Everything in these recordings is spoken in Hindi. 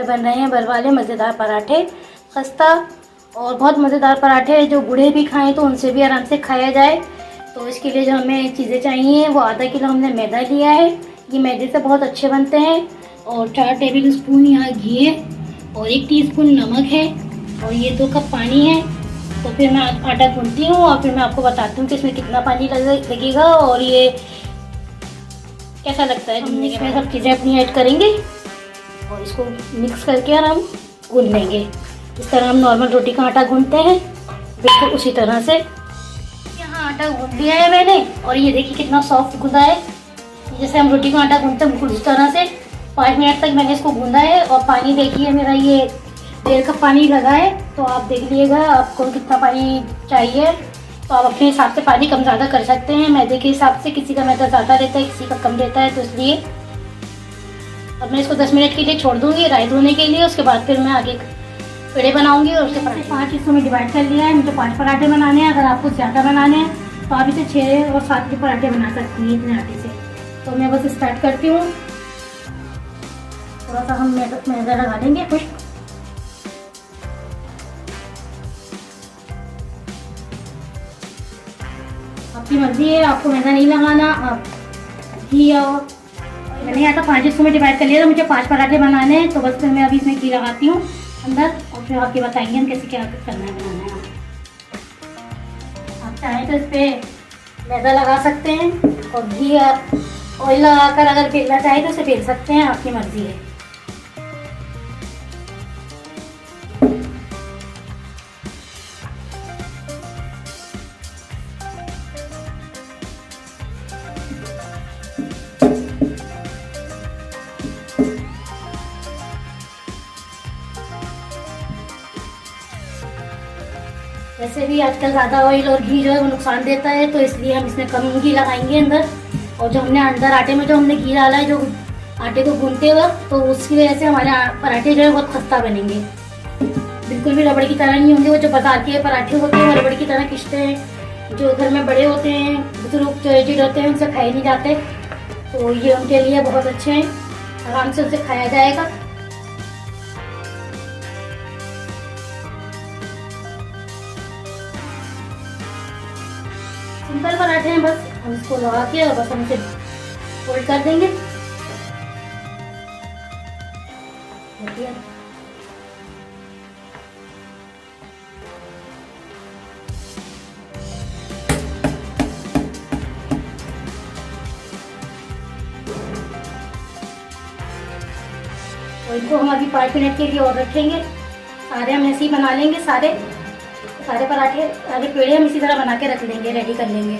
बन रहे हैं वाले मज़ेदार पराठे। खस्ता और बहुत मज़ेदार पराठे हैं, जो बूढ़े भी खाएं तो उनसे भी आराम से खाया जाए। तो इसके लिए जो हमें चीज़ें चाहिए वो आधा किलो हमने मैदा लिया है, ये मैदे से बहुत अच्छे बनते हैं। और 4 टेबल स्पून यहाँ घी है और 1 टीस्पून नमक है और ये 2 कप पानी है। तो फिर मैं आटा गूंथती हूँ और फिर मैं आपको बताती हूँ कि इसमें कितना पानी लगेगा और ये कैसा लगता है। हम इसमें सब चीज़ें अपनी ऐड करेंगे और इसको मिक्स करके और हम गूंथ लेंगे। इस तरह हम नॉर्मल रोटी का आटा गूंथते हैं, बिल्कुल उसी तरह से। यहाँ आटा गूंथ लिया है मैंने और ये देखिए कितना सॉफ्ट गूंथा है। जैसे हम रोटी का आटा गूंथते हैं बिल्कुल इस तरह से। 5 मिनट तक मैंने इसको गूंथा है और पानी देखिए मेरा ये 1.5 कप पानी लगा है। तो आप देख लीजिएगा आपको कितना पानी चाहिए, तो आप अपने हिसाब से पानी कम ज़्यादा कर सकते हैं मैदे के हिसाब से। किसी का मैदा ज़्यादा रहता है, किसी का कम रहता है, तो इसलिए अब मैं इसको 10 मिनट के लिए छोड़ दूँगी राई धोने के लिए। उसके बाद फिर मैं आगे पेड़े बनाऊँगी और उसके पराठे 5 हिस्सों में डिवाइड कर लिया है। मुझे 5 पराठे बनाने हैं। अगर आपको ज़्यादा बनाने हैं तो आप इसे 6 और 7 के पराठे बना सकती हैं इतने आटे से। तो मैं बस स्टार्ट करती हूँ। थोड़ा सा हम मैदा लगा देंगे कुछ। आपकी मर्जी है, आपको मैदा नहीं लगाना, आप घी। और मैंने यहाँ 5 हिस्सों में डिवाइड कर लिया, तो मुझे 5 पराठे बनाने हैं। तो बस फिर मैं अभी इसमें घी लगाती हूँ अंदर और फिर आपके बताएंगे हम कैसे क्या करना है, बनाना है। आप चाहें तो इस पर मैदा लगा सकते हैं और घी आप ऑयल लगाकर अगर बेलना चाहें तो इसे बेल सकते हैं, आपकी मर्जी है। वैसे भी आजकल ज़्यादा ऑयल और घी जो है वो नुकसान देता है, तो इसलिए हम इसमें कम घी लगाएंगे अंदर। और जो हमने अंदर आटे में जो हमने घी डाला है, जो आटे को गूंथते वक्त, तो उसकी वजह से हमारे पराठे जो है बहुत खस्ता बनेंगे, बिल्कुल भी रबड़ की तरह नहीं होंगे। वो जो बाजार के पराठे होते हैं वो रबड़ की तरह खिंचते हैं, जो घर में बड़े होते हैं, बुजुर्ग जो एजिड होते हैं, उनसे खाए नहीं जाते। तो ये उनके लिए बहुत अच्छे हैं, आराम से उनसे खाया जाएगा। सिंपल पराठे हैं, बस हम इसको लगा के और बस हम इसे फोल्ड कर देंगे। और इनको हम अभी 5 मिनट के लिए और रखेंगे। सारे हम ऐसे ही बना लेंगे, सारे पराठे, सारे पेड़े हम इसी तरह बना के रख लेंगे, रेडी कर लेंगे।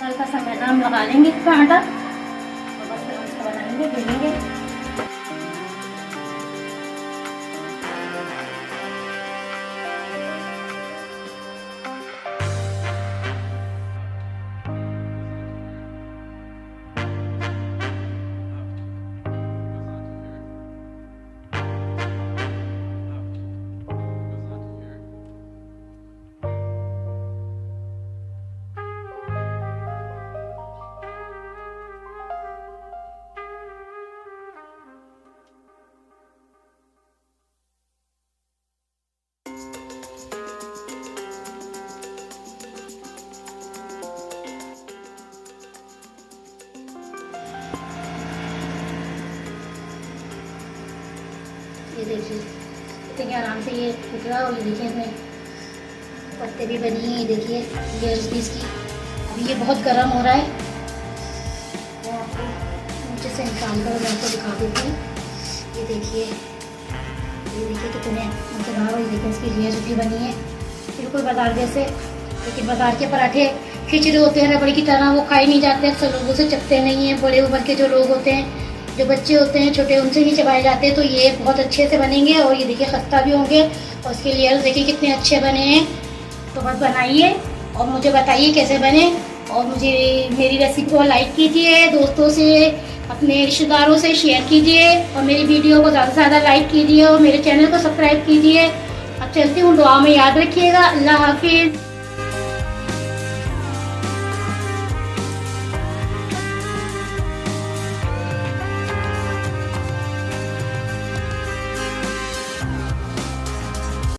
हल्का सा मैदा हम लगा लेंगे इसका आटा और बस फिर इसको बनाएंगे, बेलेंगे। ये देखिए कितने आराम से ये फूट रहा है। और ये देखिए इसमें पत्ते भी बनी हैं, ये देखिए लेयर्स भी इसकी। अभी ये बहुत गर्म हो रहा है, मैं आपको नीचे से निकाल कर मैं आपको दिखा देती हूँ। ये देखिए कितने मतलब, ये देखिए इसकी लेयर्स भी बनी है बिल्कुल बाजार जैसे। लेकिन बाजार के पराठे खिचड़े होते हैं रबड़ की तरह, वो खाए नहीं जाते, अक्सर लोगों से चखते नहीं हैं। बड़े उम्र के जो लोग होते हैं, जो बच्चे होते हैं छोटे, उनसे नहीं चबाए जाते। तो ये बहुत अच्छे से बनेंगे और ये देखिए खस्ता भी होंगे और इसके लेयर्स देखिए कितने अच्छे बने हैं। तो बस बनाइए और मुझे बताइए कैसे बने। और मुझे मेरी रेसिपी को लाइक कीजिए, दोस्तों से, अपने रिश्तेदारों से शेयर कीजिए और मेरी वीडियो को ज़्यादा से ज़्यादा लाइक कीजिए और मेरे चैनल को सब्सक्राइब कीजिए। अब चलती हूँ, दुआ में याद रखिएगा। अल्लाह हाफिज़।